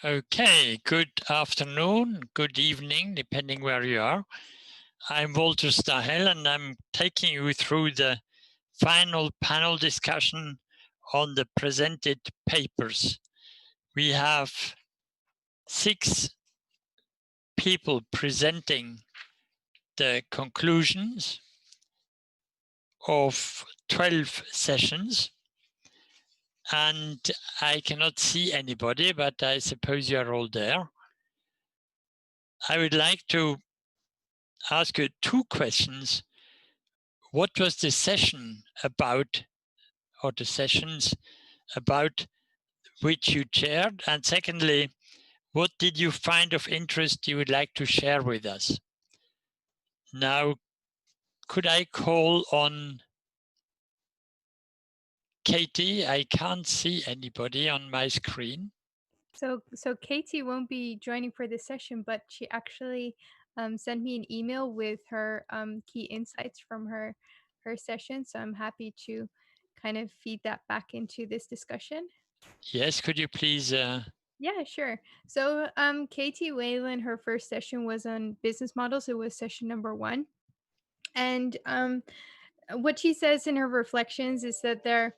Okay, good afternoon, good evening, depending where you are. I'm Walter Stahel, and I'm taking you through the final panel discussion on the presented papers. We have 6 people presenting the conclusions of 12 sessions. And I cannot see anybody, but I suppose you are all there. I would like to ask you 2 questions. What was the session about, or the sessions about which you chaired? And secondly, what did you find of interest you would like to share with us? Now, could I call on Katie? I can't see anybody on my screen. So Katie won't be joining for this session, but she actually sent me an email with her key insights from her session. So I'm happy to kind of feed that back into this discussion. Yes, could you please? Yeah, sure. So Katie Whalen, her first session was on business models. It was session number 1. And what she says in her reflections is that there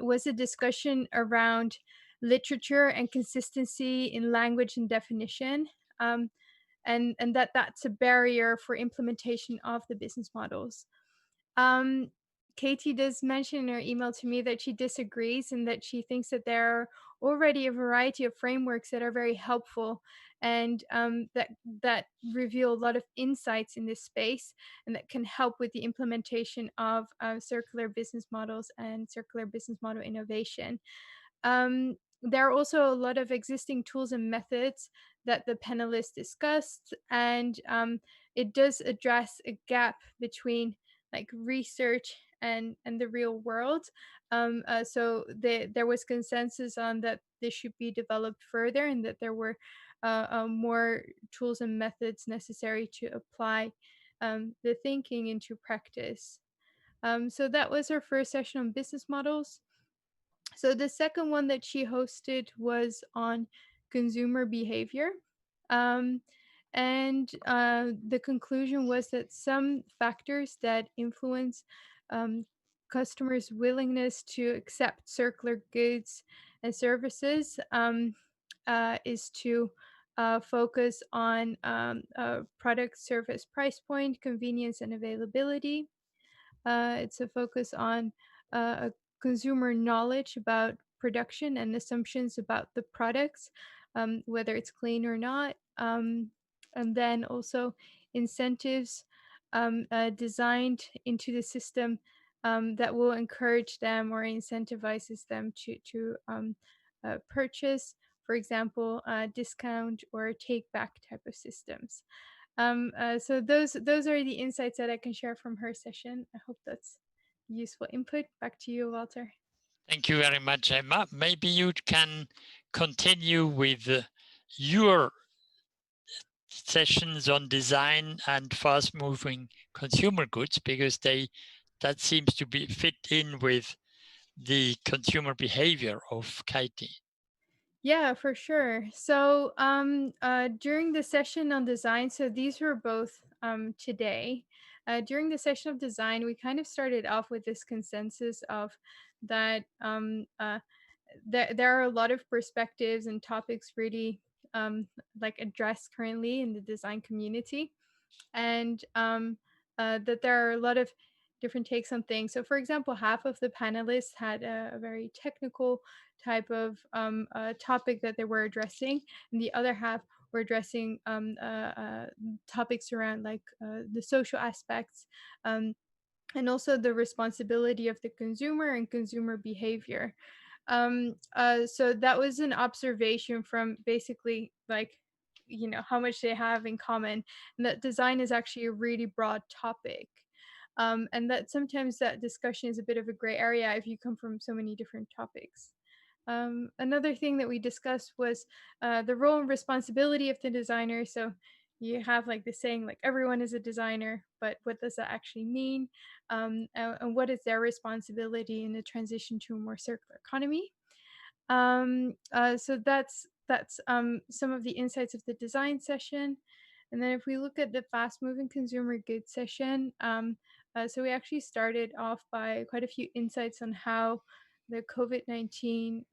was a discussion around literature and consistency in language and definition, and that's a barrier for implementation of the business models. Katie does mention in her email to me that she disagrees and that she thinks that there are already a variety of frameworks that are very helpful and that reveal a lot of insights in this space and that can help with the implementation of circular business models and circular business model innovation. There are also a lot of existing tools and methods that the panelists discussed, and it does address a gap between like research and the real world. So there was consensus on that this should be developed further, and that there were more tools and methods necessary to apply the thinking into practice. So that was her first session on business models. So the second one that she hosted was on consumer behavior. Um, and the conclusion was that some factors that influence customers' willingness to accept circular goods and services is to focus on product, service, price point, convenience, and availability. It's a focus on a consumer knowledge about production and assumptions about the products, whether it's clean or not. And then also incentives designed into the system that will encourage them or incentivizes them to purchase, for example, discount or take back type of systems. So those are the insights that I can share from her session. I hope that's useful input. Back to you, Walter. Thank you very much, Emma. Maybe you can continue with your sessions on design and fast-moving consumer goods, because that seems to be fit in with the consumer behavior of Katie. Yeah, for sure. So during the session on design, so these were both today. During the session of design, we kind of started off with this consensus of that there are a lot of perspectives and topics really like addressed currently in the design community, and that there are a lot of different takes on things. So, for example, half of the panelists had a very technical type of topic that they were addressing, and the other half were addressing topics around like the social aspects. And also the responsibility of the consumer and consumer behavior. So that was an observation from basically like, you know, how much they have in common, and that design is actually a really broad topic. And that sometimes that discussion is a bit of a gray area if you come from so many different topics. Another thing that we discussed was the role and responsibility of the designer. So you have like the saying like everyone is a designer, but what does that actually mean? And what is their responsibility in the transition to a more circular economy? So that's that's some of the insights of the design session. And then if we look at the fast-moving consumer goods session, so we actually started off by quite a few insights on how the COVID-19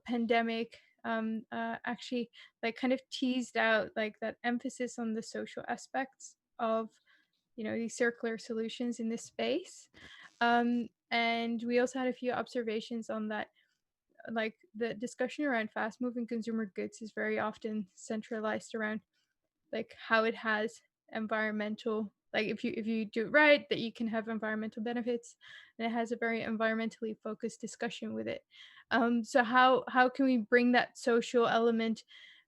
pandemic actually like kind of teased out like that emphasis on the social aspects of, you know, these circular solutions in this space. And we also had a few observations on that, like the discussion around fast moving consumer goods is very often centralized around like how it has environmental, like if you do it right, that you can have environmental benefits, and it has a very environmentally focused discussion with it. So how can we bring that social element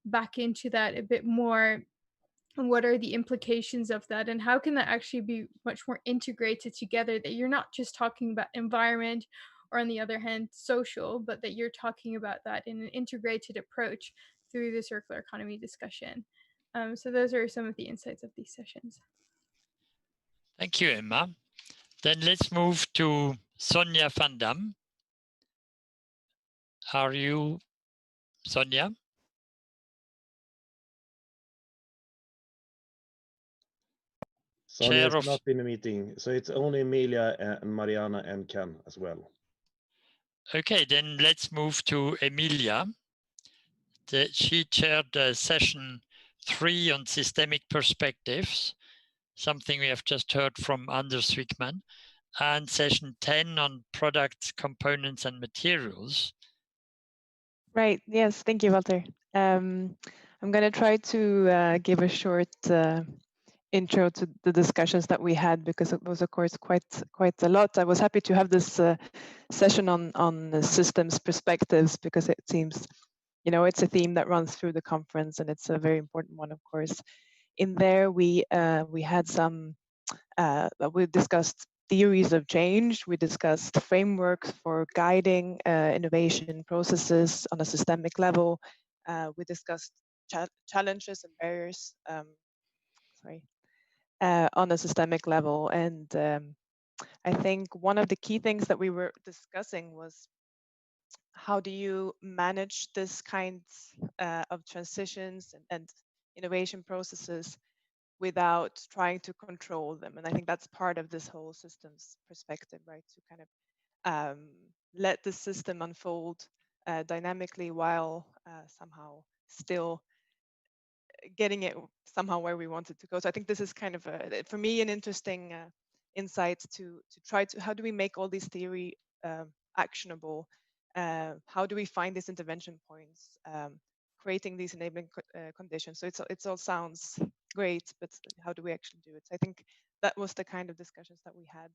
back into that a bit more, and what are the implications of that, and how can that actually be much more integrated together, that you're not just talking about environment or on the other hand social, but that you're talking about that in an integrated approach through the circular economy discussion. So those are some of the insights of these sessions. Thank you, Emma. Then let's move to Sonja van Dam. Are you Sonja? Sonja is not in the meeting, so it's only Emilia and Mariana and Ken as well. Okay, then let's move to Emilia. She chaired session 3 on systemic perspectives, something we have just heard from Anders Wijkman, and session 10 on products, components, and materials. Right, yes, thank you, Walter. I'm going to try to give a short intro to the discussions that we had, because it was, of course, quite a lot. I was happy to have this session on the systems perspectives, because it seems, you know, it's a theme that runs through the conference, and it's a very important one, of course. In there, we had some, we discussed theories of change. We discussed frameworks for guiding innovation processes on a systemic level. We discussed challenges and barriers, on a systemic level. And I think one of the key things that we were discussing was, how do you manage this kind of transitions and innovation processes without trying to control them? And I think that's part of this whole systems perspective, right? To kind of let the system unfold dynamically, while somehow still getting it somehow where we want it to go. So I think this is kind of for me an interesting insight to try to, how do we make all these theory actionable? How do we find these intervention points? Creating these enabling conditions. So it all sounds great, but how do we actually do it? So I think that was the kind of discussions that we had,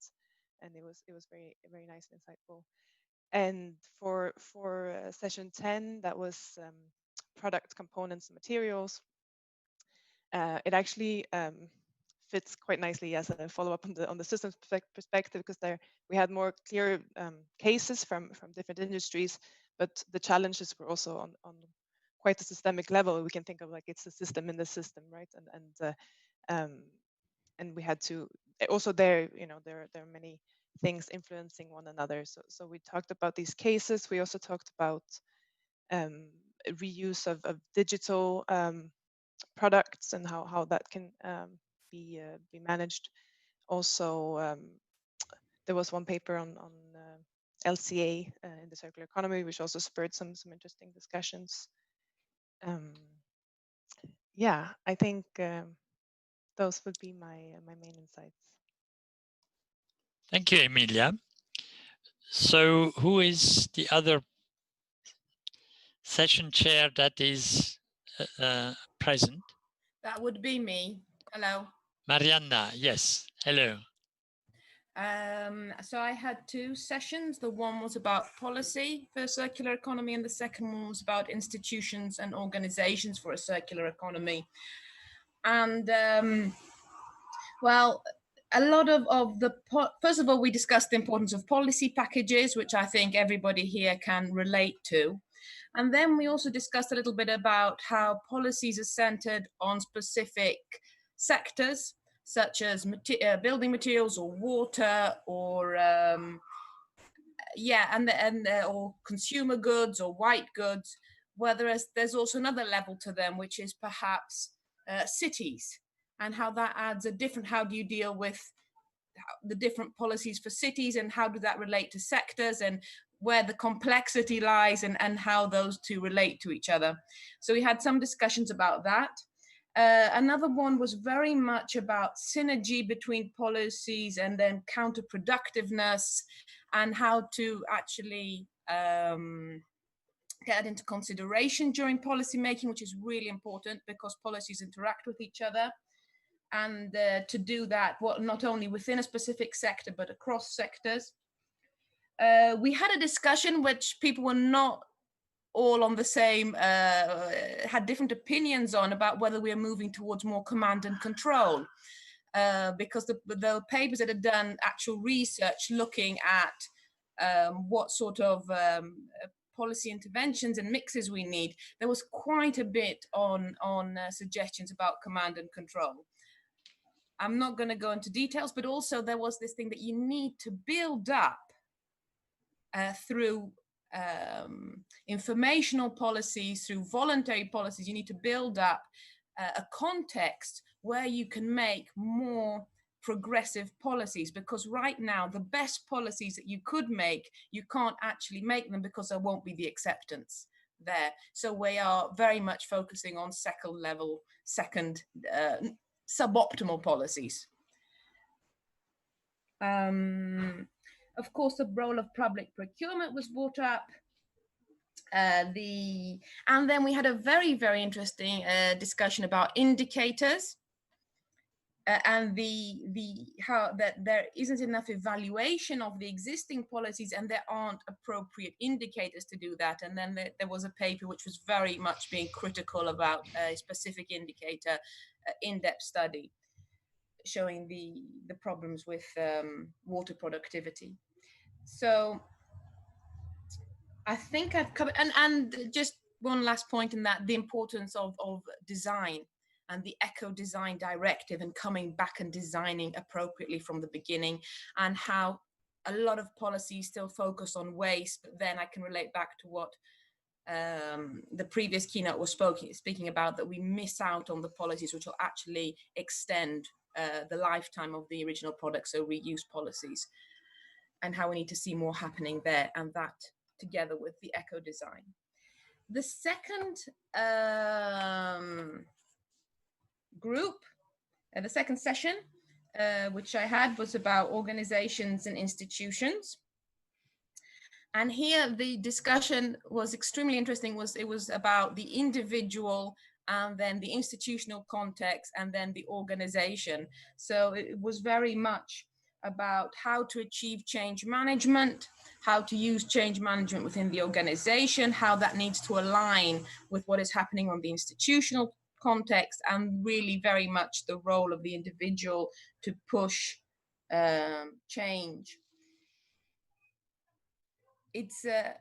and it was very, very nice and insightful. And for session 10, that was product, components, and materials. It actually fits quite nicely as a follow-up on the systems perspective, because there we had more clear cases from different industries, but the challenges were also on quite a systemic level. We can think of like it's a system in the system, right? And we had to also there, you know, there are many things influencing one another. So we talked about these cases. We also talked about reuse of digital products and how that can be managed. Also, there was one paper on LCA in the circular economy, which also spurred some interesting discussions. Yeah, I think those would be my main insights. Thank you, Emilia. So who is the other session chair that is present? That would be me. Hello. Mariana, yes. Hello. So I had 2 sessions. The one was about policy for a circular economy, and the second one was about institutions and organizations for a circular economy. And well, a lot of the, first of all, we discussed the importance of policy packages, which I think everybody here can relate to. And then we also discussed a little bit about how policies are centered on specific sectors, such as building materials or water, or or consumer goods or white goods, whereas there's also another level to them, which is perhaps cities, and how that adds a different, how do you deal with the different policies for cities, and how do that relate to sectors, and where the complexity lies, and how those two relate to each other. So we had some discussions about that. Another one was very much about synergy between policies and then counterproductiveness, and how to actually get into consideration during policy making, which is really important because policies interact with each other. And to do that, not only within a specific sector, but across sectors. We had a discussion which people were not all on the same, had different opinions on, about whether we are moving towards more command and control. Because the papers that had done actual research looking at what sort of policy interventions and mixes we need, there was quite a bit on suggestions about command and control. I'm not going to go into details, but also there was this thing that you need to build up through informational policies, through voluntary policies. You need to build up a context where you can make more progressive policies, because right now the best policies that you could make, you can't actually make them because there won't be the acceptance there. So we are very much focusing on second suboptimal policies. Of course, the role of public procurement was brought up. And then we had a very, very interesting discussion about indicators and how that there isn't enough evaluation of the existing policies, and there aren't appropriate indicators to do that. And then there was a paper which was very much being critical about a specific indicator, in-depth study showing the problems with water productivity. So I think I've covered, and just one last point in that, the importance of design and the eco-design directive, and coming back and designing appropriately from the beginning, and how a lot of policies still focus on waste. But then I can relate back to what the previous keynote was speaking about, that we miss out on the policies which will actually extend the lifetime of the original product, so reuse policies, and how we need to see more happening there, and that together with the eco-design. The second group, the second session, which I had, was about organizations and institutions. And here the discussion was extremely interesting. It was about the individual, and then the institutional context, and then the organization. So it was very much about how to achieve change management, how to use change management within the organization, how that needs to align with what is happening on the institutional context, and really very much the role of the individual to push change. It's there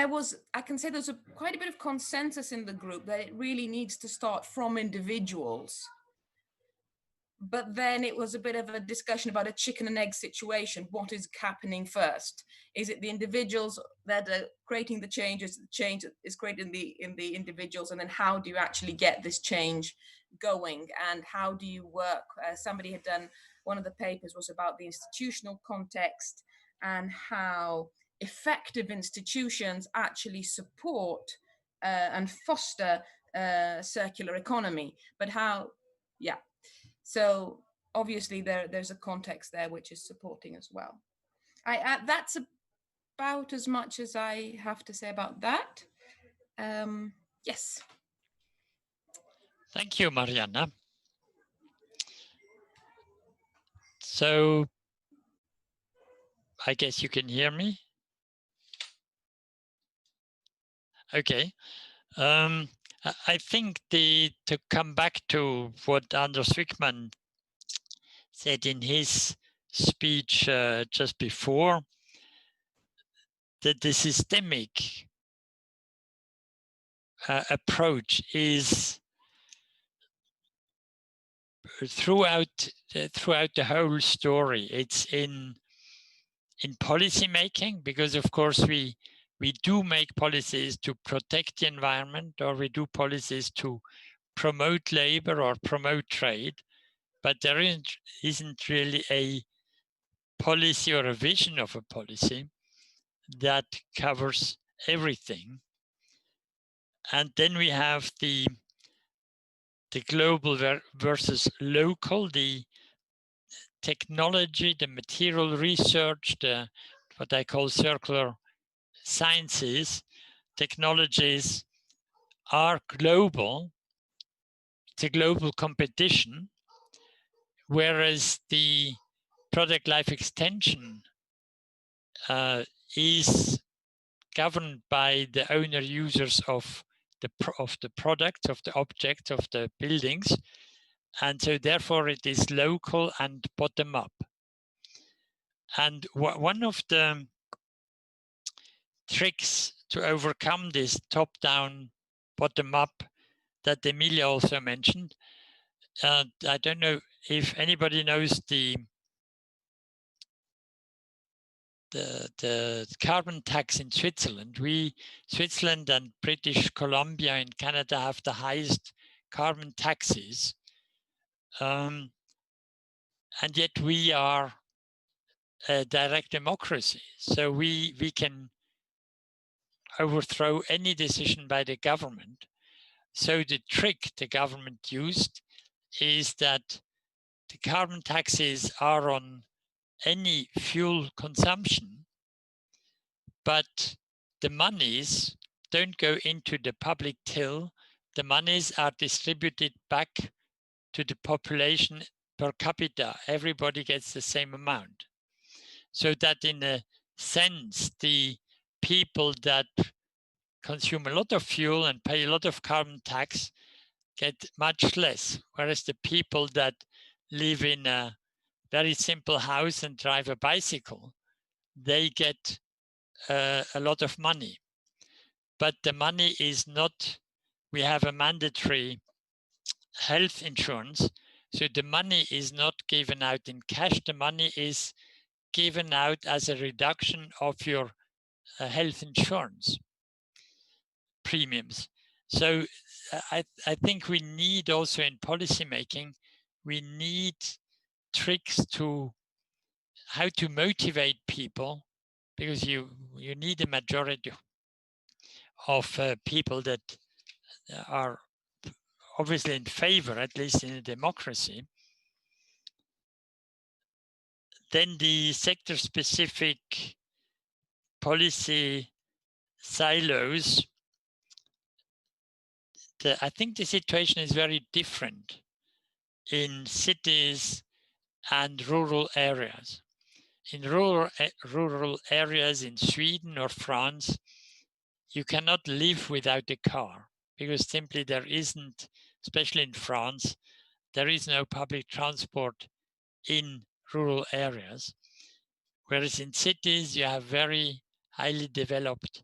was, I can say there's quite a bit of consensus in the group that it really needs to start from individuals. But then it was a bit of a discussion about a chicken and egg situation. What is happening first? Is it the individuals that are creating the changes? The change is created in the individuals, and then how do you actually get this change going? And how do you work? Somebody had done, one of the papers was about the institutional context, and how effective institutions actually support and foster circular economy. But how, yeah. So obviously there's a context there which is supporting as well. That's about as much as I have to say about that. Yes. Thank you, Mariana. So I guess you can hear me. Okay. I think to come back to what Anders Wijkman said in his speech just before, that the systemic approach is throughout the whole story. It's in in policy making, because of course we do make policies to protect the environment, or we do policies to promote labor or promote trade, but there isn't really a policy or a vision of a policy that covers everything. And then we have the global versus local, the technology, the material research, the what I call circular sciences. Technologies are global. It's a global competition, whereas the product life extension is governed by the owner users of the product, of the object, of the buildings, and so therefore it is local and bottom up. And one of the tricks to overcome this top down, bottom up that Emilia also mentioned, I don't know if anybody knows the carbon tax in Switzerland. Switzerland and British Columbia in Canada have the highest carbon taxes. And yet we are a direct democracy. So we can overthrow any decision by the government. So the trick the government used is that the carbon taxes are on any fuel consumption, but the monies don't go into the public till. The monies are distributed back to the population per capita. Everybody gets the same amount. So that in a sense, the people that consume a lot of fuel and pay a lot of carbon tax get much less, whereas the people that live in a very simple house and drive a bicycle, they get a lot of money. But the money is not, we have a mandatory health insurance, so the money is not given out in cash. The money is given out as a reduction of your health insurance premiums. So I think we need also in policy making, we need tricks to how to motivate people, because you need a majority of people that are obviously in favor, at least in a democracy. Then the sector-specific policy silos, I think the situation is very different in cities and rural areas. In rural areas in Sweden or France, you cannot live without a car, because simply there isn't, especially in France, there is no public transport in rural areas. Whereas in cities, you have very highly developed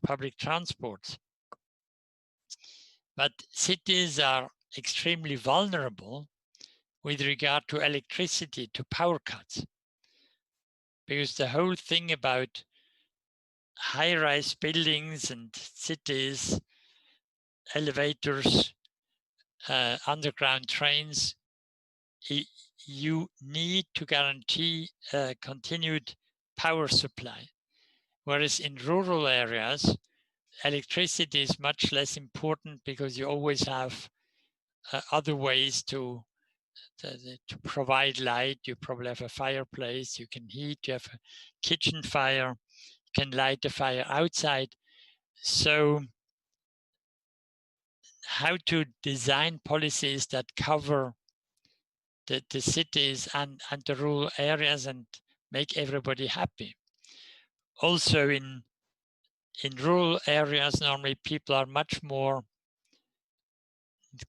public transport. But cities are extremely vulnerable with regard to electricity, to power cuts. Because the whole thing about high-rise buildings and cities, elevators, underground trains, you need to guarantee continued power supply. Whereas in rural areas, electricity is much less important, because you always have other ways to provide light. You probably have a fireplace, you can heat, you have a kitchen fire, you can light the fire outside. So how to design policies that cover the cities and the rural areas and make everybody happy. Also in rural areas, normally people are much more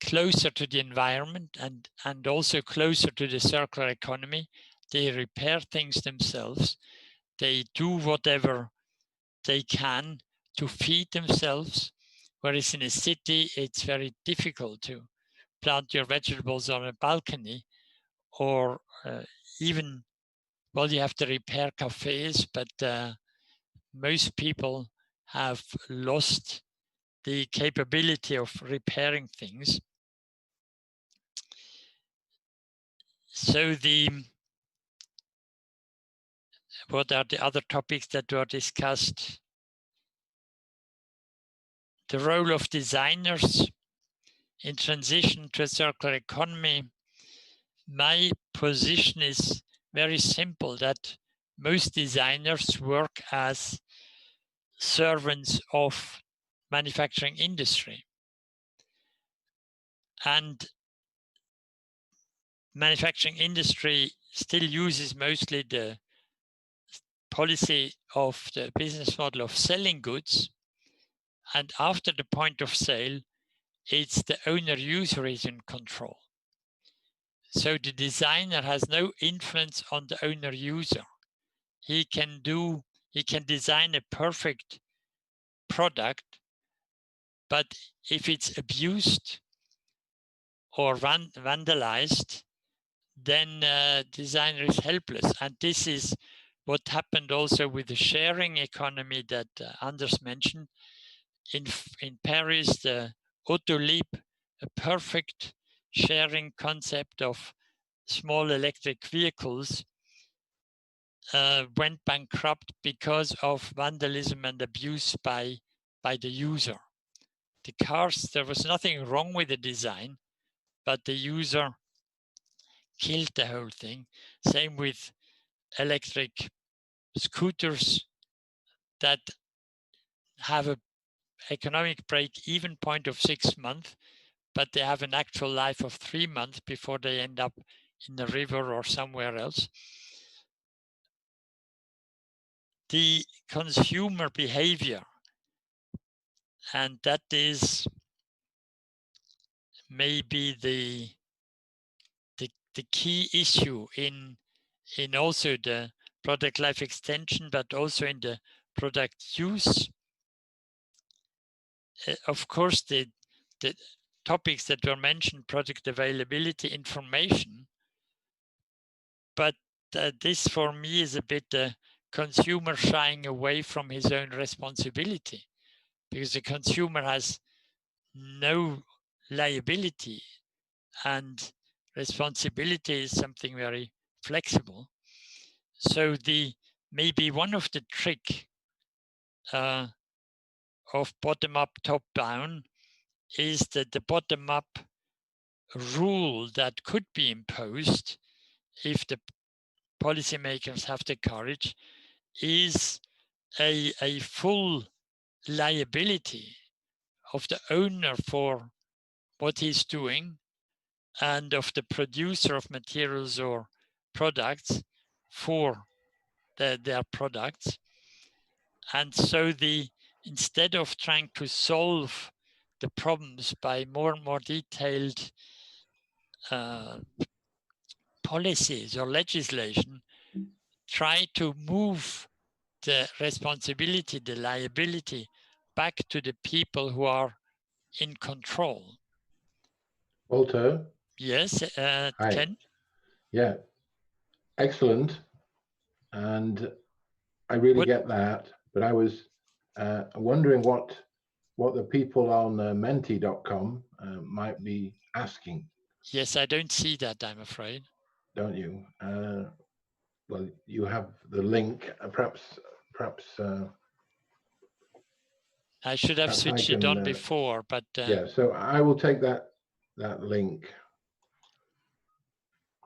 closer to the environment and also closer to the circular economy. They repair things themselves. They do whatever they can to feed themselves. Whereas in a city, it's very difficult to plant your vegetables on a balcony, or even well, you have the repair cafes, but most people have lost the capability of repairing things. So what are the other topics that were discussed? The role of designers in transition to a circular economy. My position is very simple, that most designers work as servants of manufacturing industry. And manufacturing industry still uses mostly the policy of the business model of selling goods. And after the point of sale, it's the owner user who is in control. So the designer has no influence on the owner user. He can design a perfect product, but if it's abused or vandalized, then designer is helpless. And this is what happened also with the sharing economy that Anders mentioned. In Paris, the Autolib, a perfect sharing concept of small electric vehicles, went bankrupt because of vandalism and abuse by the user. The cars, there was nothing wrong with the design, but the user killed the whole thing. Same with electric scooters that have an economic break-even point of 6 months, but they have an actual life of 3 months before they end up in the river or somewhere else. The consumer behavior, and that is maybe the key issue in also the product life extension, but also in the product use. Of course, the topics that were mentioned, product availability, information, but this for me is a bit the consumer shying away from his own responsibility, because the consumer has no liability, and responsibility is something very flexible. So maybe one of the trick of bottom-up, top-down is that the bottom-up rule that could be imposed, if the policymakers have the courage, is a full liability of the owner for what he's doing, and of the producer of materials or products for their products. And so instead of trying to solve the problems by more and more detailed policies or legislation, try to move the responsibility, the liability, back to the people who are in control. Walter? Yes, Hi. Ken? Yeah, excellent. And I really get that, but I was wondering what the people on menti.com might be asking. Yes, I don't see that, I'm afraid. Don't you? Well, you have the link. Perhaps. I should have switched it on before, but yeah. So I will take that link,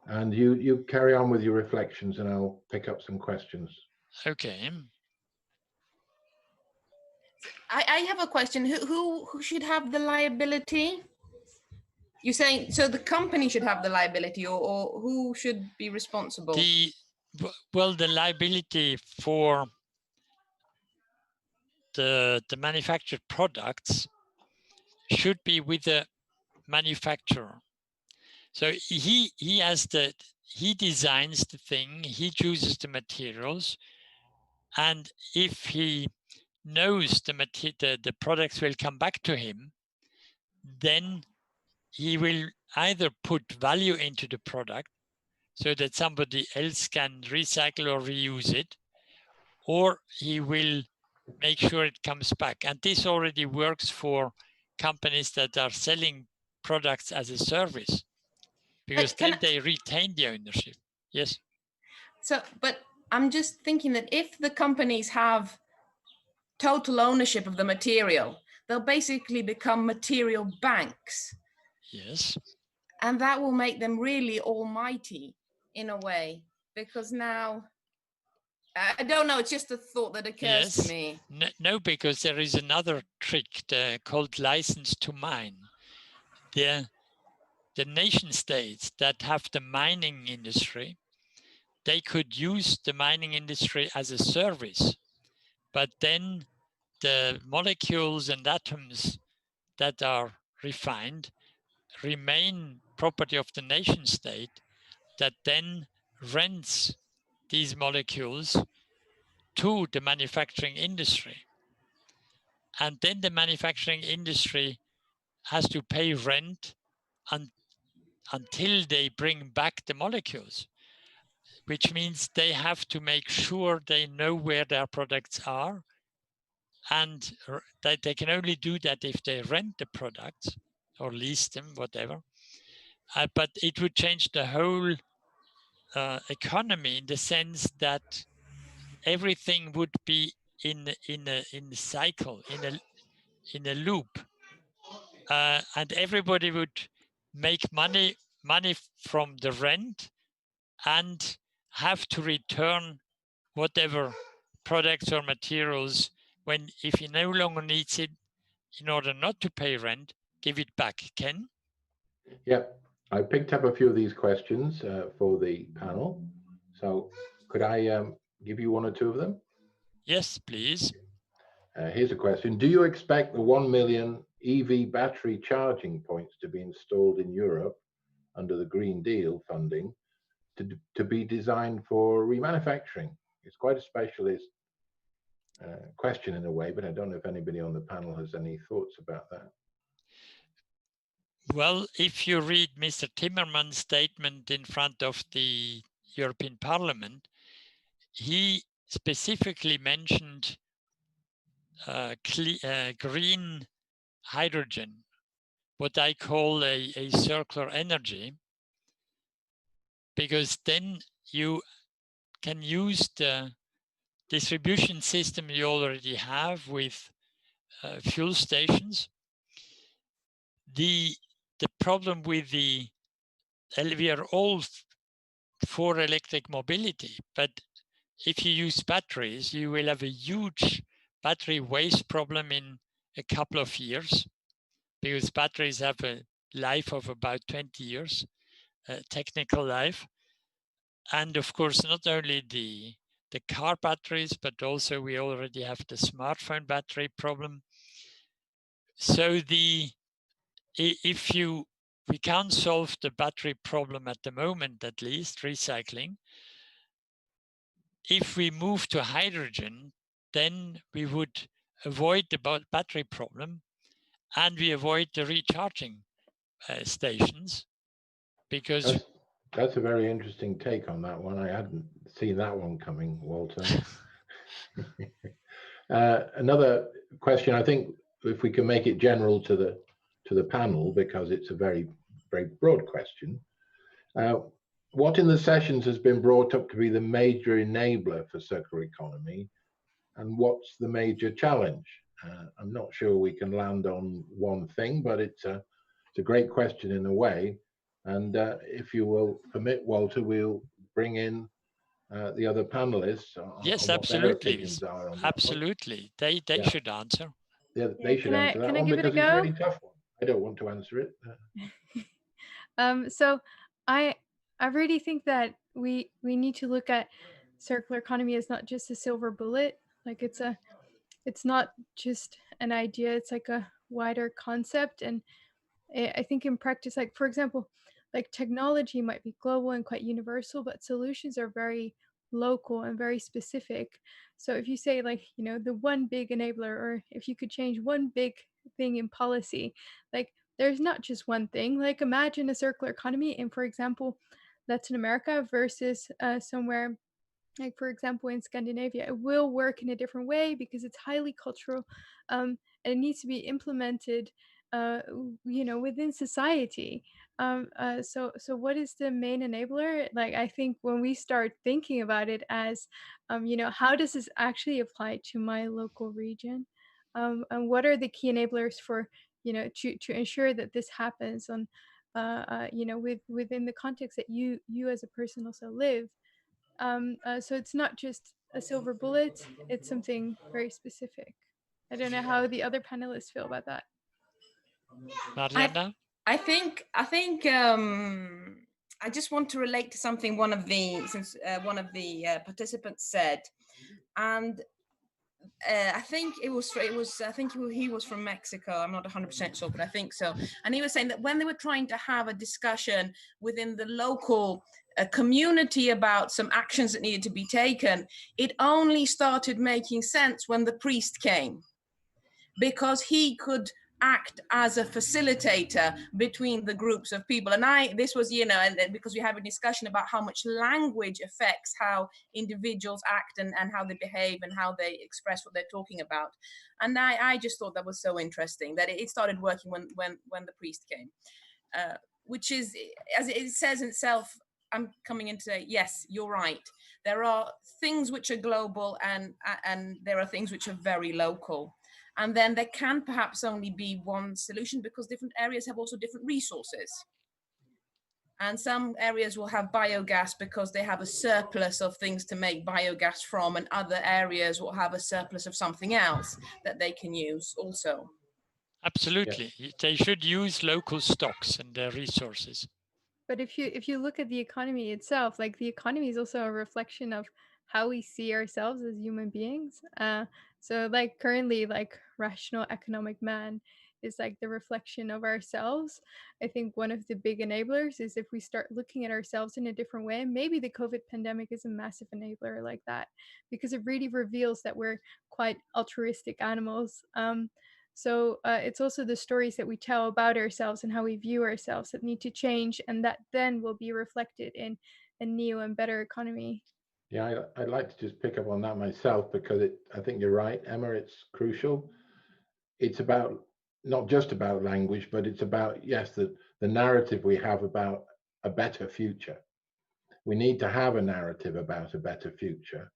and you carry on with your reflections, and I'll pick up some questions. Okay. I have a question. Who should have the liability? You're saying, so the company should have the liability, or who should be responsible? Well, the liability for the manufactured products should be with the manufacturer. So he designs the thing, he chooses the materials, and if he knows the products will come back to him, then he will either put value into the product, so that somebody else can recycle or reuse it, or he will make sure it comes back. And this already works for companies that are selling products as a service, because then they retain the ownership. Yes. So, but I'm just thinking that if the companies have total ownership of the material, they'll basically become material banks. Yes. And that will make them really almighty in a way, because now, I don't know, it's just a thought that occurs to me. No, because there is another trick called license to mine. The nation states that have the mining industry, they could use the mining industry as a service, but then the molecules and atoms that are refined remain property of the nation state, that then rents these molecules to the manufacturing industry. And then the manufacturing industry has to pay rent until they bring back the molecules, which means they have to make sure they know where their products are. And they can only do that if they rent the products or lease them, whatever. But it would change the whole economy in the sense that everything would be in a cycle, in a loop, and everybody would make money from the rent and have to return whatever products or materials if he no longer needs it, in order not to pay rent, give it back. Ken? Yeah, I picked up a few of these questions for the panel. So could I give you one or two of them? Yes, please. Here's a question. Do you expect the 1 million EV battery charging points to be installed in Europe under the Green Deal funding to be designed for remanufacturing? It's quite a specialist question in a way, but I don't know if anybody on the panel has any thoughts about that. Well, if you read Mr. Timmermans' statement in front of the European Parliament, he specifically mentioned green hydrogen, what I call a circular energy, because then you can use the distribution system you already have with fuel stations. The problem with we are all for electric mobility, but if you use batteries, you will have a huge battery waste problem in a couple of years, because batteries have a life of about 20 years, technical life. And of course, not only the car batteries, but also we already have the smartphone battery problem. So we can't solve the battery problem at the moment, at least, recycling. If we move to hydrogen, then we would avoid the battery problem, and we avoid the recharging stations, because that's a very interesting take on that one. I hadn't seen that one coming, Walter. Another question, I think, if we can make it general to the panel, because it's a very, very broad question. What in the sessions has been brought up to be the major enabler for circular economy, and what's the major challenge? I'm not sure we can land on one thing, but it's a great question in a way. And if you will permit, Walter, we'll bring in the other panelists. Yes, on absolutely. what their opinions are on absolutely. They should answer. Yeah, they should answer that one, because it's a really tough one. I don't want to answer it. So I really think that we need to look at circular economy as not just a silver bullet. Like it's not just an idea, it's like a wider concept. And I think in practice, like for example, like technology might be global and quite universal, but solutions are very local and very specific. So if you say like, the one big enabler, or if you could change one big thing in policy, like there's not just one thing. Like imagine a circular economy and, for example, Latin America versus somewhere like, for example, in Scandinavia. It will work in a different way because it's highly cultural, and it needs to be implemented, within society. So what is the main enabler? Like, I think when we start thinking about it as, how does this actually apply to my local region? And what are the key enablers for, to ensure that this happens on, within the context that you as a person also live. So it's not just a silver bullet, it's something very specific. I don't know how the other panelists feel about that. Mariana? I think I just want to relate to something one of the participants said, and I think he was from Mexico. I'm not 100% sure, but I think so. And he was saying that when they were trying to have a discussion within the local community about some actions that needed to be taken, it only started making sense when the priest came, because he could act as a facilitator between the groups of people. And this was, and because we have a discussion about how much language affects how individuals act and how they behave and how they express what they're talking about. And I just thought that was so interesting that it started working when the priest came, which is, as it says in itself, I'm coming in to say, yes, you're right. There are things which are global and there are things which are very local. And then there can perhaps only be one solution because different areas have also different resources. And some areas will have biogas because they have a surplus of things to make biogas from, and other areas will have a surplus of something else that they can use also. Absolutely. Yeah. They should use local stocks and their resources. But if you look at the economy itself, like the economy is also a reflection of how we see ourselves as human beings. So like currently, like rational economic man is like the reflection of ourselves. I think one of the big enablers is if we start looking at ourselves in a different way. Maybe the COVID pandemic is a massive enabler like that, because it really reveals that we're quite altruistic animals. So it's also the stories that we tell about ourselves and how we view ourselves that need to change, and that then will be reflected in a new and better economy. Yeah, I'd like to just pick up on that myself, because I think you're right, Emma, it's crucial. It's about not just about language, but it's about, yes, the narrative we have about a better future. We need to have a narrative about a better future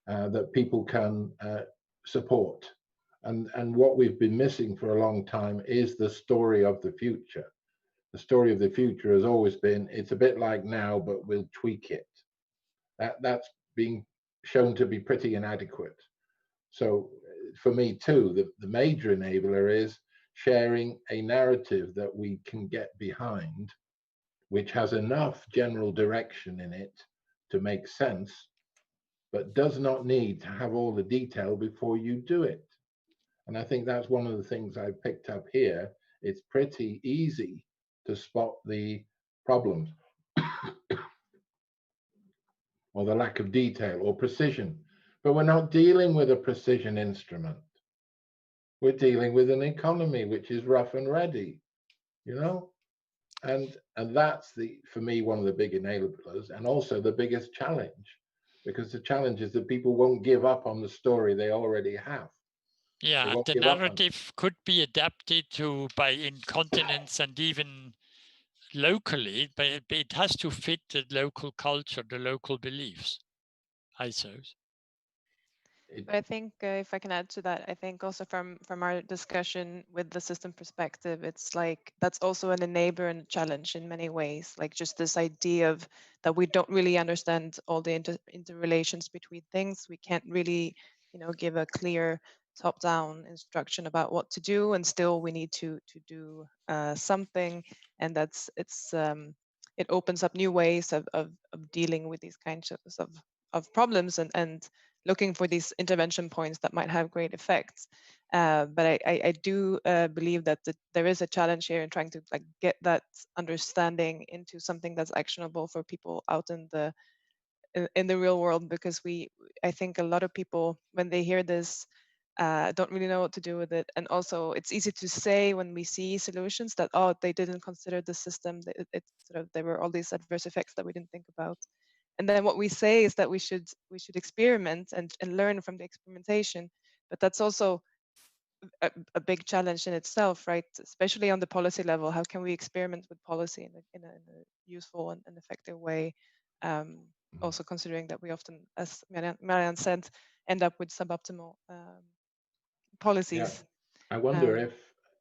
that people can support. And what we've been missing for a long time is the story of the future. The story of the future has always been, it's a bit like now, but we'll tweak it. That's being shown to be pretty inadequate. So for me too, the major enabler is sharing a narrative that we can get behind, which has enough general direction in it to make sense, but does not need to have all the detail before you do it. And I think that's one of the things I picked up here. It's pretty easy to spot the problems or the lack of detail or precision, but we're not dealing with a precision instrument. We're dealing with an economy which is rough and ready, and that's for me one of the big enablers, and also the biggest challenge, because the challenge is that people won't give up on the story they already have. Yeah, the narrative could be adapted by incontinence and even locally, but it has to fit the local culture, the local beliefs, I suppose. I think if I can add to that, I think also from our discussion with the system perspective, it's like that's also an enabler and a challenge in many ways. Like just this idea of that we don't really understand all the interrelations between things. We can't really, give a clear top-down instruction about what to do, and still we need to do something, and it opens up new ways of dealing with these kinds of problems and looking for these intervention points that might have great effects. But I do believe that there is a challenge here in trying to get that understanding into something that's actionable for people out in the real world, because I think a lot of people, when they hear this, don't really know what to do with it. And also, it's easy to say when we see solutions that, oh, they didn't consider the system. There were all these adverse effects that we didn't think about. And then what we say is that we should experiment and learn from the experimentation. But that's also a big challenge in itself, right? Especially on the policy level. How can we experiment with policy in a useful and effective way? Also considering that we often, as Marianne said, end up with suboptimal policies. Yeah. I wonder if,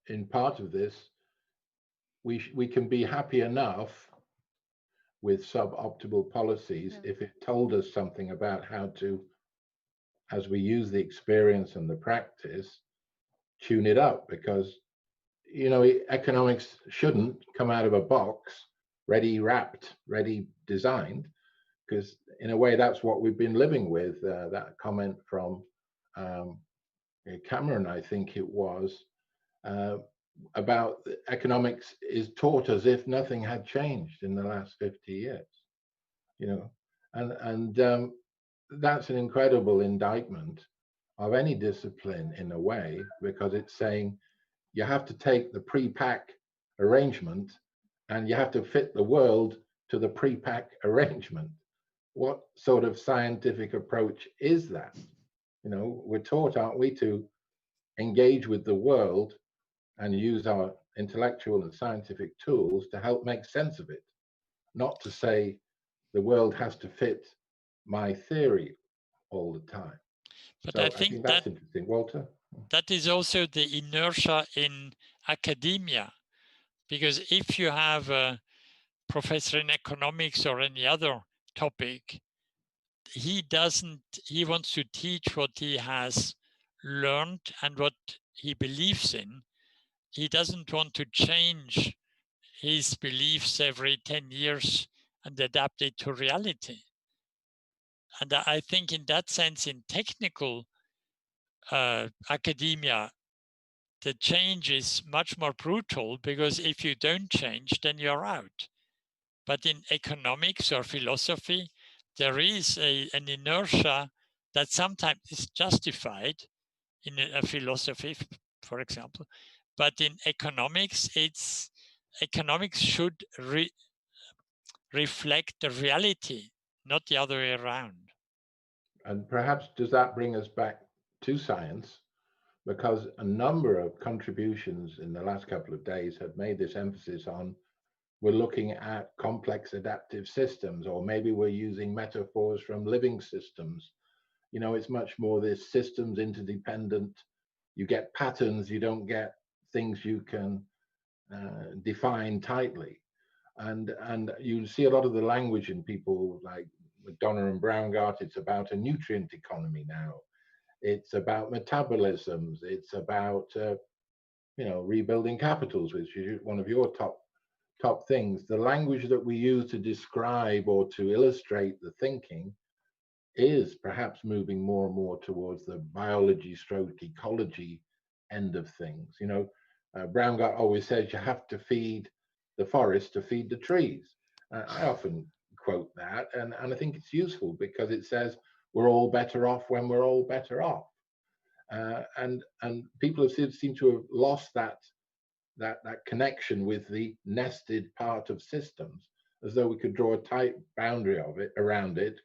in part of this, we can be happy enough with suboptimal policies if it told us something about how to, as we use the experience and the practice, tune it up. Because, you know, economics shouldn't come out of a box, ready wrapped, ready designed, because in a way that's what we've been living with. That comment from Cameron, I think it was, about economics is taught as if nothing had changed in the last 50 years, you know, and that's an incredible indictment of any discipline in a way, because it's saying you have to take the pre-pack arrangement and you have to fit the world to the pre-pack arrangement. What sort of scientific approach is that? You know, we're taught, aren't we, to engage with the world and use our intellectual and scientific tools to help make sense of it, not to say the world has to fit my theory all the time. But so I think that's interesting. Walter? That is also the inertia in academia, because if you have a professor in economics or any other topic, he wants to teach what he has learned and what he believes in. He doesn't want to change his beliefs every 10 years and adapt it to reality. And I think in that sense, in technical academia, the change is much more brutal, because if you don't change, then you're out. But in economics or philosophy, there is an inertia that sometimes is justified in a philosophy, for example. But in economics, economics should reflect the reality, not the other way around. And perhaps does that bring us back to science? Because a number of contributions in the last couple of days have made this emphasis on, we're looking at complex adaptive systems, or maybe we're using metaphors from living systems. You know, it's much more this systems interdependent. You get patterns, you don't get things you can define tightly. And you see a lot of the language in people like McDonough and Braungart. It's about a nutrient economy now. It's about metabolisms. It's about you know, rebuilding capitals, which is one of your top things. The language that we use to describe or to illustrate the thinking is perhaps moving more and more towards the biology/ecology end of things. You know, Braungart always says you have to feed the forest to feed the trees. I often quote that, and I think it's useful because it says we're all better off when we're all better off. And people have seem to have lost that connection with the nested part of systems, as though we could draw a tight boundary of it around it,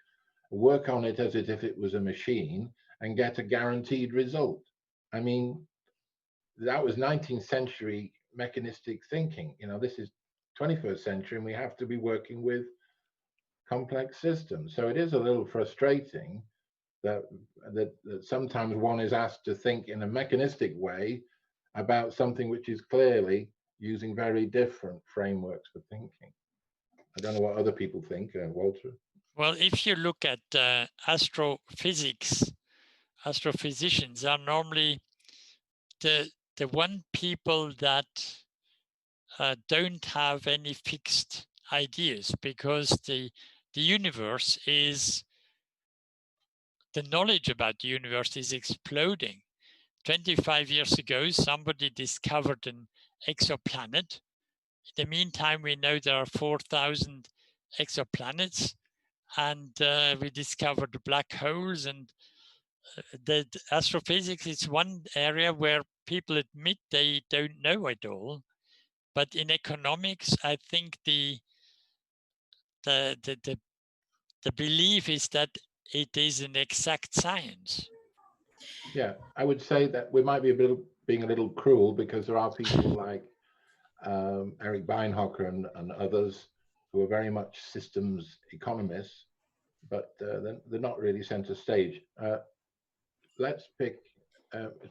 work on it as if it was a machine, and get a guaranteed result. I mean, that was 19th century mechanistic thinking. You know, this is 21st century, and we have to be working with complex systems. So it is a little frustrating that sometimes one is asked to think in a mechanistic way about something which is clearly using very different frameworks for thinking. I don't know what other people think, Walter. Well, if you look at astrophysics, astrophysicians are normally the one people that don't have any fixed ideas, because the universe is, the knowledge about the universe is exploding. 25 years ago, somebody discovered an exoplanet. In the meantime, we know there are 4,000 exoplanets, and we discovered black holes and the astrophysics is one area where people admit they don't know it all. But in economics, I think the belief is that it is an exact science. Yeah, I would say that we might be being a little cruel, because there are people like Eric Beinhocker and others who are very much systems economists, but they're not really center stage. Let's pick,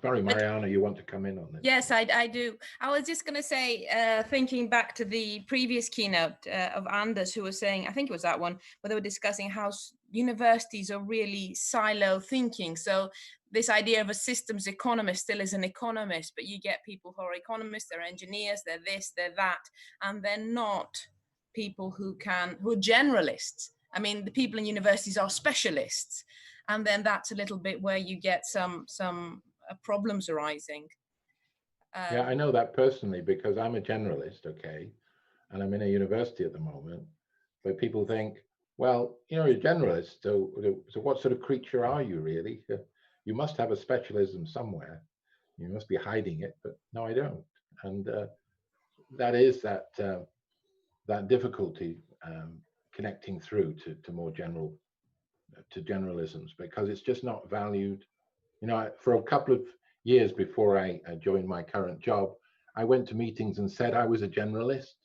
sorry, Mariana, you want to come in on this? Yes, I do. I was just going to say, thinking back to the previous keynote of Anders, who was saying, I think it was that one, where they were discussing how universities are really silo thinking. So this idea of a systems economist still is an economist, but you get people who are economists, they're engineers, they're this, they're that, and they're not people who are generalists. I mean, the people in universities are specialists. And then that's a little bit where you get some problems arising. Yeah, I know that personally, because I'm a generalist, okay, and I'm in a university at the moment, where people think, well, you're a generalist, so what sort of creature are you really? You must have a specialism somewhere. You must be hiding it, but no, I don't. And that is that difficulty connecting through to more generalisms, because it's just not valued. You know, for a couple of years before I joined my current job, I went to meetings and said I was a generalist.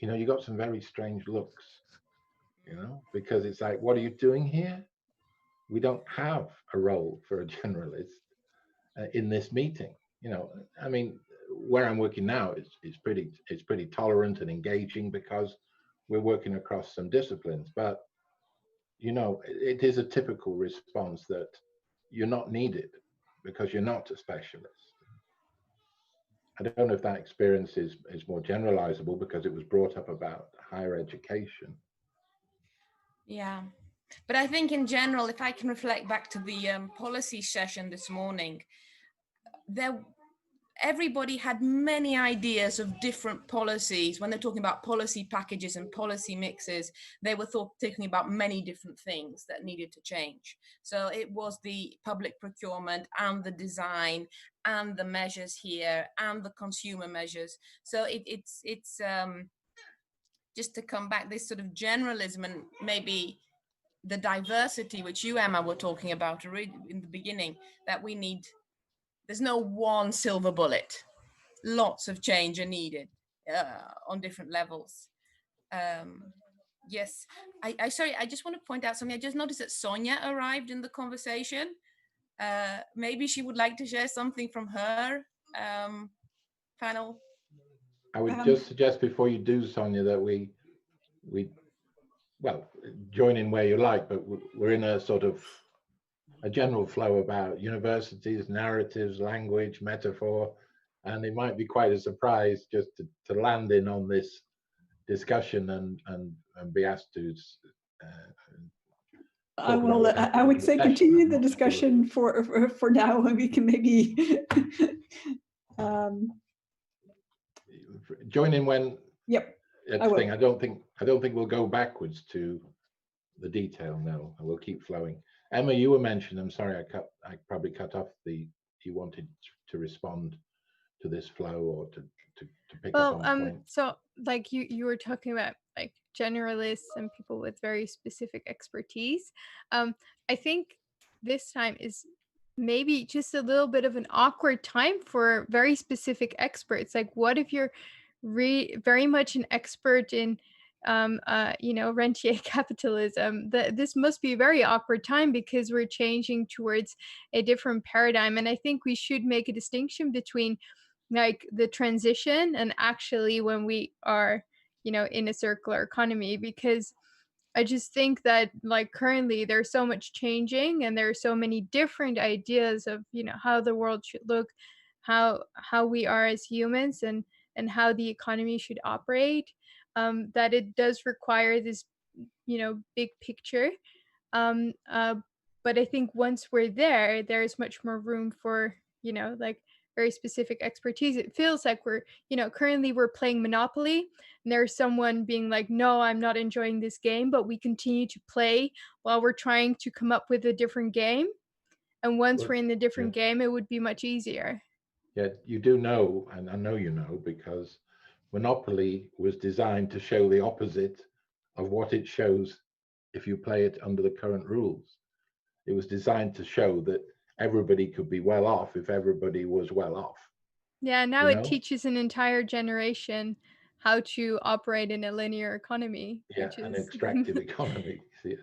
You know, you got some very strange looks, you know, because it's like, what are you doing here? We don't have a role for a generalist in this meeting. You know, I mean, where I'm working now is pretty tolerant and engaging, because we're working across some disciplines. But you know, it is a typical response that you're not needed because you're not a specialist. I don't know if that experience is more generalizable, because it was brought up about higher education. Yeah, but I think in general, if I can reflect back to the policy session this morning, everybody had many ideas of different policies. When they're talking about policy packages and policy mixes, they were thinking about many different things that needed to change. So it was the public procurement and the design and the measures here and the consumer measures. So it's just to come back, this sort of generalism and maybe the diversity, which you, Emma, were talking about in the beginning, that we need. There's no one silver bullet. Lots of change are needed on different levels. Yes, sorry, I just want to point out something. I just noticed that Sonia arrived in the conversation. Maybe she would like to share something from her panel. I would just suggest, before you do, Sonia, that we well, join in where you like, but we're in a sort of a general flow about universities, narratives, language, metaphor, and it might be quite a surprise just to land in on this discussion and be asked to. I would say continue the discussion for now, and we can maybe join in when. Yep. I don't think we'll go backwards to the detail. No, we'll keep flowing. Emma, you were mentioned. I'm sorry, I probably cut off you wanted to respond to this flow, or to pick up on point. So like you were talking about like generalists and people with very specific expertise. I think this time is maybe just a little bit of an awkward time for very specific experts. Like, what if you're very much an expert in rentier capitalism? This must be a very awkward time, because we're changing towards a different paradigm. And I think we should make a distinction between like the transition and actually when we are, in a circular economy, because I just think that like currently there's so much changing, and there are so many different ideas of, how the world should look, how we are as humans, and how the economy should operate, that it does require this, big picture. But I think once we're there, there's much more room for, like very specific expertise. It feels like we're, currently we're playing Monopoly, and there's someone being like, no, I'm not enjoying this game, but we continue to play while we're trying to come up with a different game. And once Well, we're in the different yeah. game, it would be much easier. Yeah, you do know, and I know you know, because Monopoly was designed to show the opposite of what it shows if you play it under the current rules. It was designed to show that everybody could be well off if everybody was well off. Yeah, now You it know? teaches an entire generation how to operate in a linear economy. Yeah, which an is extractive economy. See?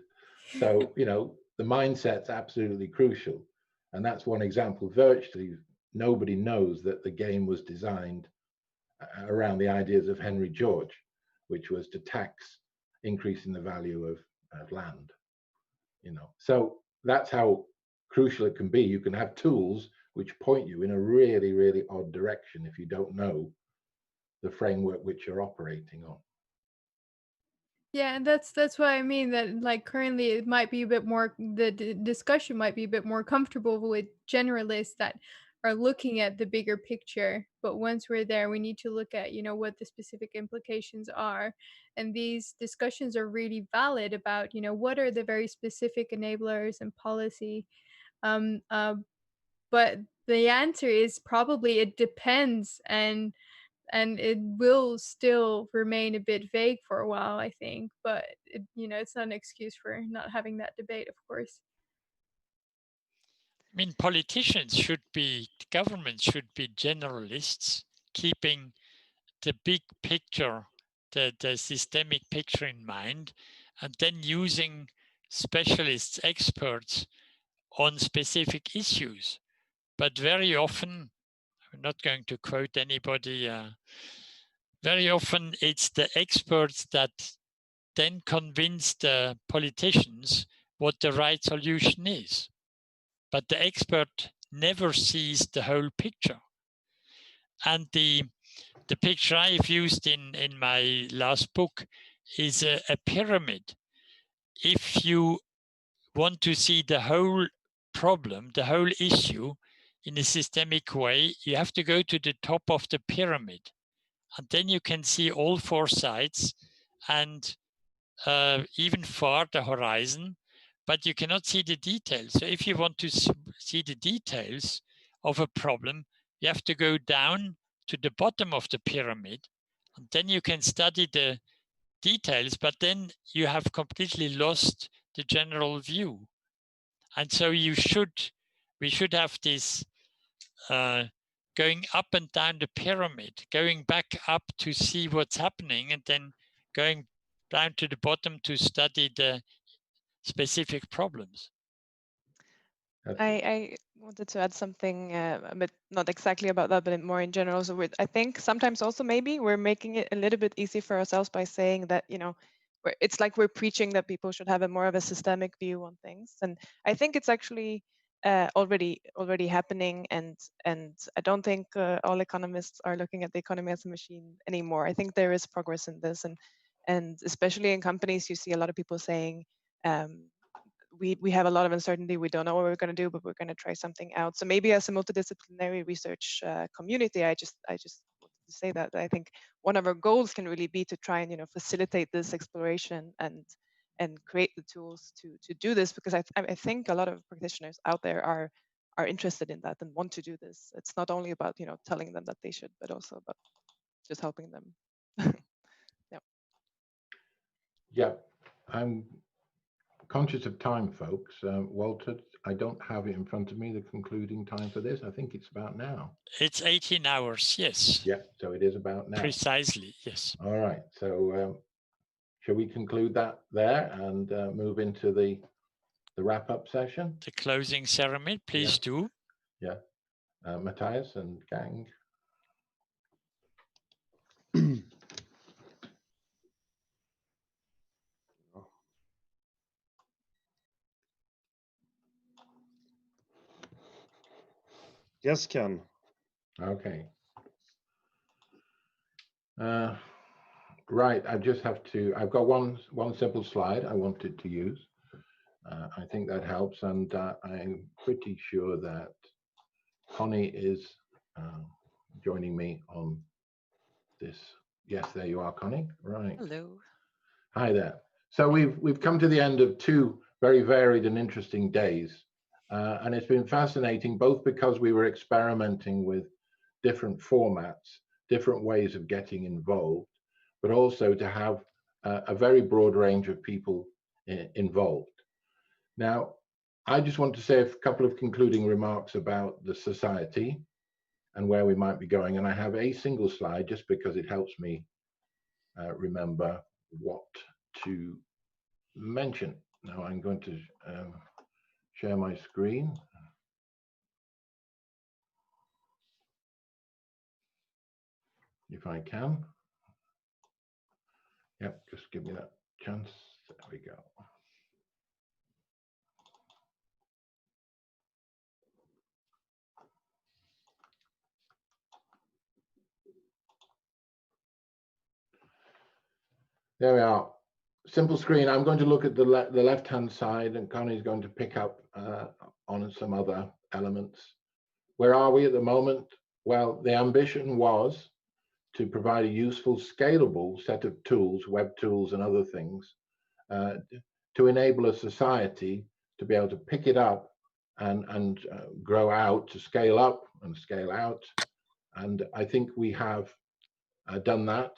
So, you know, the mindset's absolutely crucial. And that's one example. Virtually nobody knows that the game was designed around the ideas of Henry George, which was to tax increasing the value of land. You know, so that's how crucial it can be. You can have tools which point you in a really, really odd direction if you don't know the framework which you're operating on. Yeah, and that's what I mean, that like currently it might be a bit more, the discussion might be a bit more comfortable with generalists that are looking at the bigger picture. But once we're there, we need to look at, you know, what the specific implications are. And these discussions are really valid about, you know, what are the very specific enablers and policy. Um, uh, but the answer is probably it depends, and it will still remain a bit vague for a while, I think. But it, you know, it's not an excuse for not having that debate, of course. I mean, politicians should be, governments should be generalists, keeping the big picture, the systemic picture in mind, and then using specialists, experts on specific issues. But very often, I'm not going to quote anybody, very often it's the experts that then convince the politicians what the right solution is. But the expert never sees the whole picture. And the picture I've used in my last book is a pyramid. If you want to see the whole problem, the whole issue in a systemic way, you have to go to the top of the pyramid. And then you can see all four sides and even far the horizon, but you cannot see the details. So if you want to see the details of a problem, you have to go down to the bottom of the pyramid, and then you can study the details, but then you have completely lost the general view. And so we should have this going up and down the pyramid, going back up to see what's happening, and then going down to the bottom to study the specific problems. I wanted to add something a bit, not exactly about that, but more in general. So I think sometimes also maybe we're making it a little bit easy for ourselves by saying that, you know, it's like we're preaching that people should have a more of a systemic view on things. And I think it's actually already happening. And I don't think all economists are looking at the economy as a machine anymore. I think there is progress in this, and especially in companies, you see a lot of people saying, we have a lot of uncertainty. We don't know what we're going to do, but we're going to try something out. So maybe as a multidisciplinary research community, I just wanted to say that I think one of our goals can really be to try and, you know, facilitate this exploration and create the tools to do this, because I think a lot of practitioners out there are interested in that and want to do this. It's not only about, you know, telling them that they should, but also about just helping them. Yeah, I'm conscious of time, folks. Walter, I don't have it in front of me, the concluding time for this. I think it's about now. It's 18 hours, yes. Yeah, so it is about now. Precisely, yes. All right, so shall we conclude that there and move into the wrap-up session? The closing ceremony, please do. Yeah, Mattias and gang. Yes, Ken. Okay. Right, I just have to, I've got one simple slide I wanted to use. I think that helps, and I'm pretty sure that Conny is joining me on this. Yes, there you are, Conny. Right. Hello. Hi there. So we've come to the end of two very varied and interesting days And it's been fascinating, both because we were experimenting with different formats, different ways of getting involved, but also to have a very broad range of people involved. Now, I just want to say a couple of concluding remarks about the society and where we might be going. And I have a single slide just because it helps me remember what to mention. Now I'm going to share my screen. If I can. Yep, just give me that chance. There we go. There we are. Simple screen. I'm going to look at the left-hand side, and Conny's going to pick up on some other elements. Where are we at the moment? Well, the ambition was to provide a useful, scalable set of tools, web tools and other things, to enable a society to be able to pick it up and grow out, to scale up and scale out. And I think we have done that.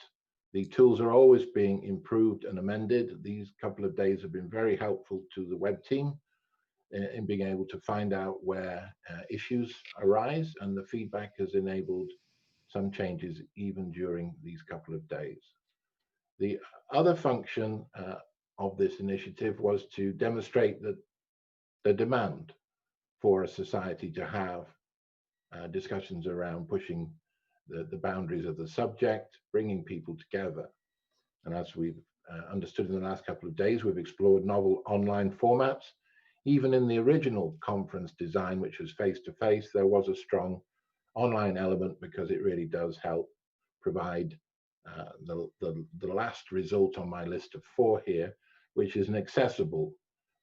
The tools are always being improved and amended. These couple of days have been very helpful to the web team in being able to find out where issues arise, and the feedback has enabled some changes even during these couple of days. The other function of this initiative was to demonstrate that the demand for a society to have discussions around pushing the boundaries of the subject, bringing people together. And as we've understood in the last couple of days, we've explored novel online formats. Even in the original conference design, which was face-to-face, there was a strong online element because it really does help provide the last result on my list of 4 here, which is an accessible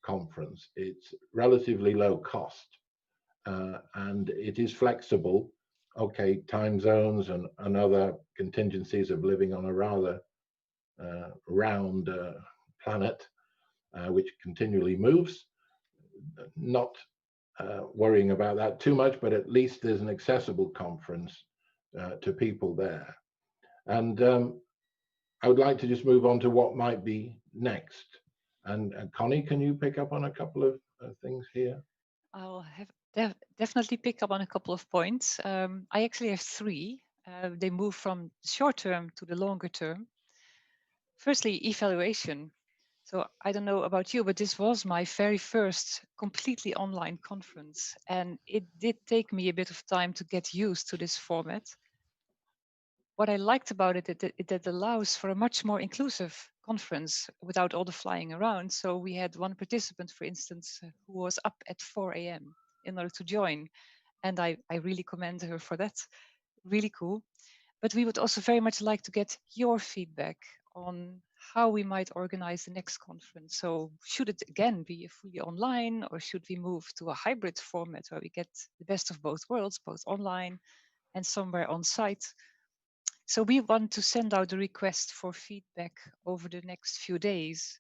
conference. It's relatively low cost and it is flexible. Okay, time zones and other contingencies of living on a rather round planet, which continually moves. Not worrying about that too much, but at least there's an accessible conference to people there. And I would like to just move on to what might be next. And Conny, can you pick up on a couple of things here? I'll have definitely pick up on a couple of points. I actually have 3. They move from the short term to the longer term. Firstly, evaluation. So I don't know about you, but this was my very first completely online conference. And it did take me a bit of time to get used to this format. What I liked about it is that it allows for a much more inclusive conference without all the flying around. So we had one participant, for instance, who was up at 4 a.m. in order to join. And I really commend her for that. Really cool. But we would also very much like to get your feedback on how we might organize the next conference. So should it again be fully online, or should we move to a hybrid format where we get the best of both worlds, both online and somewhere on site? So we want to send out a request for feedback over the next few days,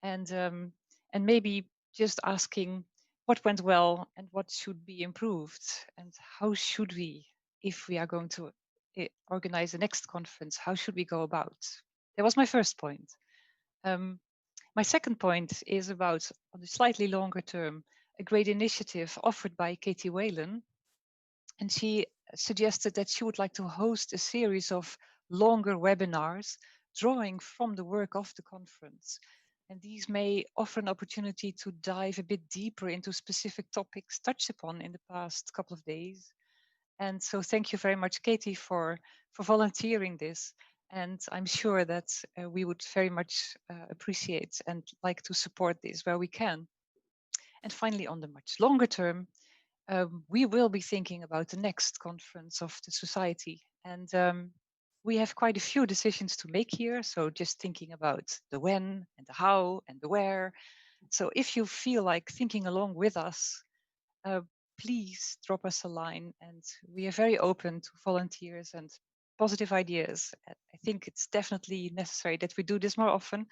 and maybe just asking what went well and what should be improved, and how should we, if we are going to organize the next conference, how should we go about? That was my first point. My second point is about, on the slightly longer term, a great initiative offered by Katie Whalen. And she suggested that she would like to host a series of longer webinars drawing from the work of the conference. And these may offer an opportunity to dive a bit deeper into specific topics touched upon in the past couple of days. And so thank you very much, Katie, for volunteering this. And I'm sure that we would very much appreciate and like to support this where we can. And finally, on the much longer term, we will be thinking about the next conference of the society. And we have quite a few decisions to make here. So just thinking about the when and the how and the where. So if you feel like thinking along with us, please drop us a line, and we are very open to volunteers and positive ideas. I think it's definitely necessary that we do this more often.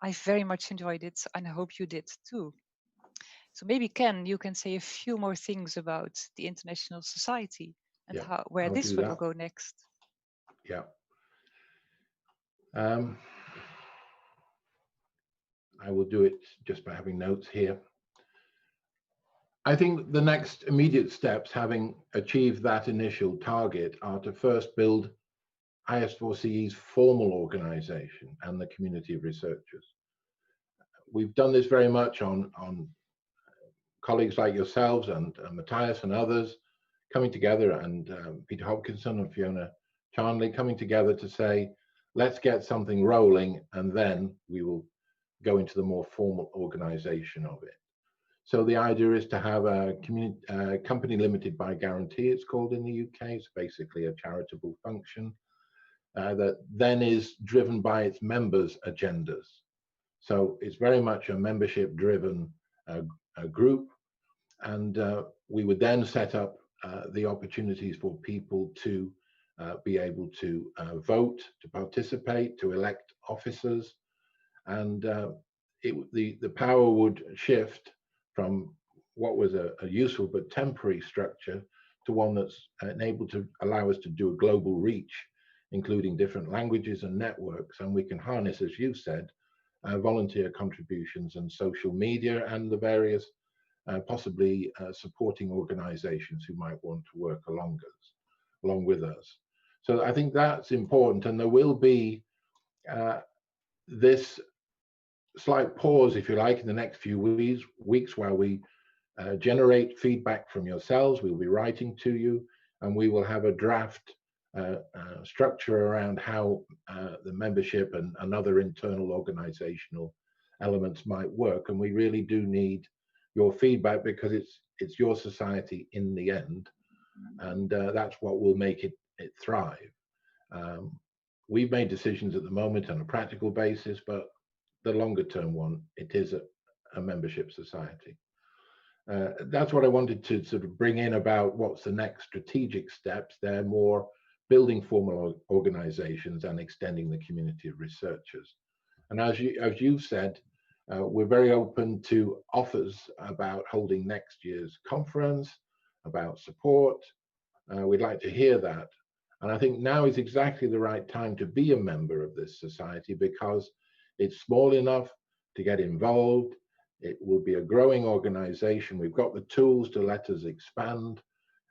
I very much enjoyed it, and I hope you did too. So maybe Ken, you can say a few more things about the International Society and Yeah, where I'll this do will that. go next. Yeah. I will do it just by having notes here. I think the next immediate steps, having achieved that initial target, are to first build IS4CE's formal organization and the community of researchers. We've done this very much on colleagues like yourselves and Mattias and others coming together, and Peter Hopkinson and Fiona Charnley coming together to say, let's get something rolling, and then we will go into the more formal organization of it. So the idea is to have a company limited by guarantee, it's called in the UK. It's basically a charitable function that then is driven by its members' agendas. So it's very much a membership driven group, and we would then set up the opportunities for people to be able to vote, to participate, to elect officers, and the power would shift from what was a useful but temporary structure to one that's enabled to allow us to do a global reach, including different languages and networks, and we can harness, as you've said, volunteer contributions and social media and the various possibly supporting organizations who might want to work along with us. So I think that's important, and there will be this slight pause, if you like, in the next few weeks while we generate feedback from yourselves. We'll be writing to you, and we will have a draft structure around how the membership and other internal organizational elements might work. And we really do need your feedback, because it's your society in the end, and that's what will make it thrive. We've made decisions at the moment on a practical basis, but the longer term one, it is a membership society. That's what I wanted to sort of bring in about what's the next strategic steps. They're more building formal organizations and extending the community of researchers. And as you've said, we're very open to offers about holding next year's conference, about support. We'd like to hear that. And I think now is exactly the right time to be a member of this society, because it's small enough to get involved. It will be a growing organization. We've got the tools to let us expand.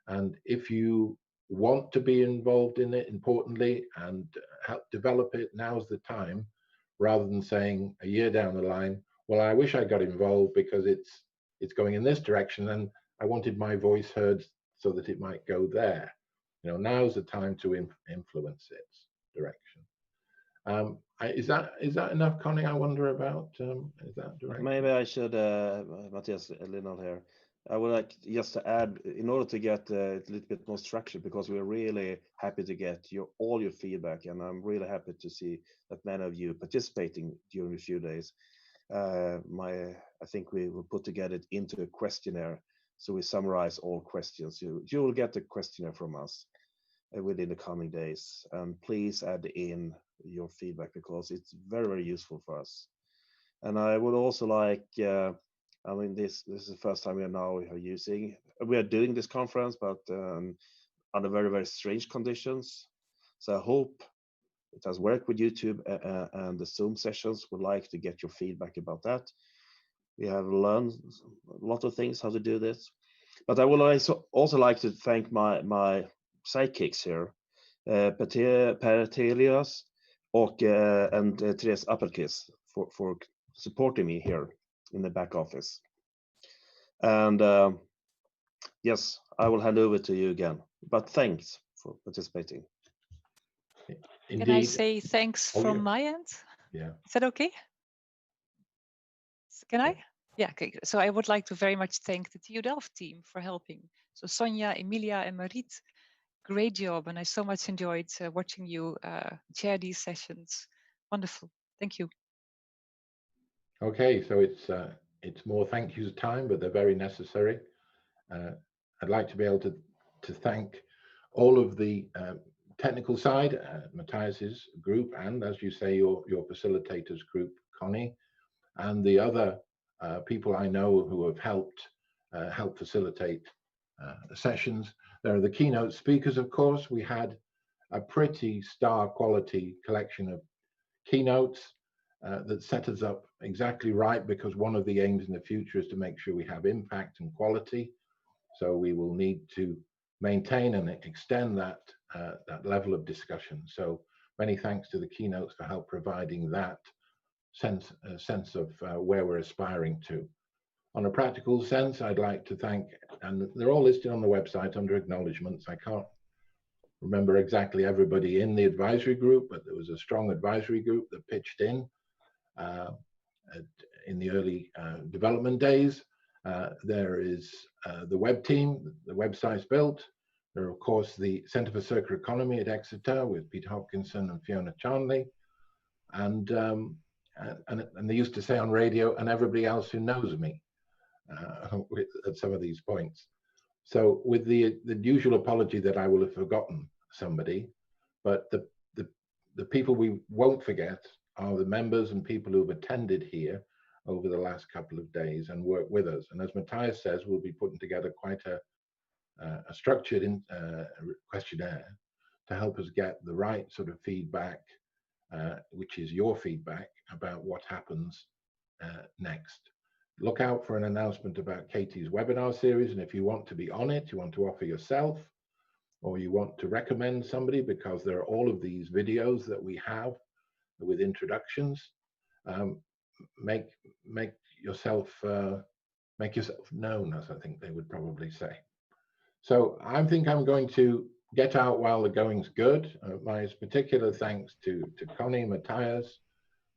And if you want to be involved in it, importantly, and help develop it, now's the time, rather than saying a year down the line, well, I wish I got involved because it's going in this direction and I wanted my voice heard so that it might go there. You know, now's the time to influence its direction. Is that enough, Conny? I wonder about is that direct? Maybe I should, Mattias, Lindahl here. I would like just to add, in order to get a little bit more structure, because we're really happy to get all your feedback, and I'm really happy to see that many of you participating during a few days. I think we will put together it into a questionnaire, so we summarize all questions. You will get a questionnaire from us within the coming days, and please add in your feedback, because it's very, very useful for us. And I would also like, I mean, this is the first time we are doing this conference, but under very, very strange conditions. So I hope it has worked with YouTube and the Zoom sessions. Would like to get your feedback about that. We have learned a lot of things how to do this, but I would also like to thank my sidekicks here, Per Telias and Therese Appelkis for supporting me here in the back office. And yes, I will hand over to you again, but thanks for participating. Indeed. Can I say thanks from my end? Yeah. Is that okay? Can I? Yeah, okay. So I would like to very much thank the TU Delft team for helping. So Sonja, Emilia and Marit, great job. And I so much enjoyed watching you chair these sessions. Wonderful. Thank you. Okay, so it's more thank yous time, but they're very necessary. I'd like to be able to thank all of the technical side, Mattias's group, and as you say, your facilitators group, Conny, and the other people I know who have helped facilitate the sessions. There are the keynote speakers, of course. We had a pretty star quality collection of keynotes that set us up exactly right, because one of the aims in the future is to make sure we have impact and quality. So we will need to maintain and extend that level of discussion. So many thanks to the keynotes for help providing that sense of where we're aspiring to. On a practical sense, I'd like to thank, and they're all listed on the website under acknowledgements. I can't remember exactly everybody in the advisory group, but there was a strong advisory group that pitched in the early development days. There is the web team, the website's built. There are, of course, the Centre for Circular Economy at Exeter with Pete Hopkinson and Fiona Charnley. And they used to say on radio, and everybody else who knows me at some of these points. So with the usual apology that I will have forgotten somebody, but the people we won't forget are the members and people who have attended here over the last couple of days and worked with us. And as Mattias says, we'll be putting together quite a structured questionnaire to help us get the right sort of feedback, which is your feedback about what happens next. Look out for an announcement about Katie's webinar series, and if you want to be on it, you want to offer yourself, or you want to recommend somebody, because there are all of these videos that we have with introductions, make yourself known, as I think they would probably say. So I think I'm going to get out while the going's good. My particular thanks to Conny, Mattias,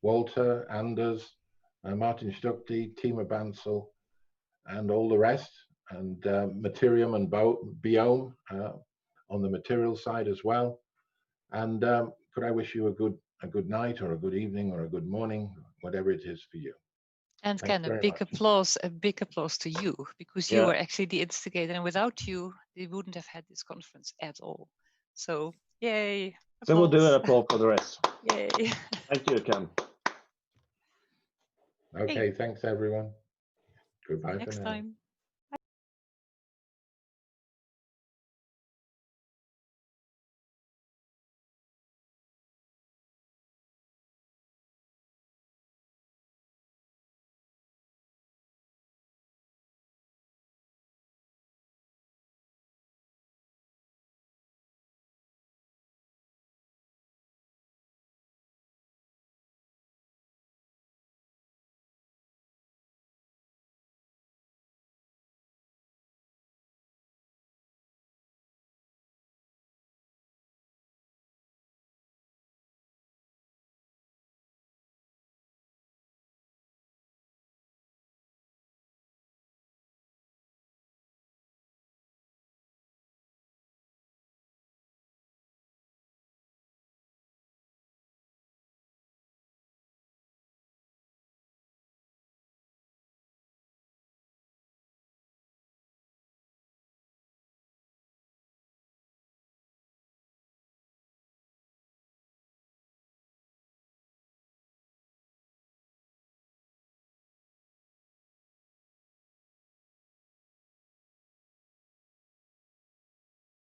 Walter, Anders, Martin Stuckty, Tima Bansel, and all the rest, and Materium and Biome on the material side as well. And could I wish you a good night, or a good evening, or a good morning, whatever it is for you. And Ken, a big applause to you, because you were actually the instigator, and without you, we wouldn't have had this conference at all. So, yay! Applause. So we'll do an applause for the rest. Yay! Thank you, Ken. Okay, thanks everyone. Goodbye for now. Next time.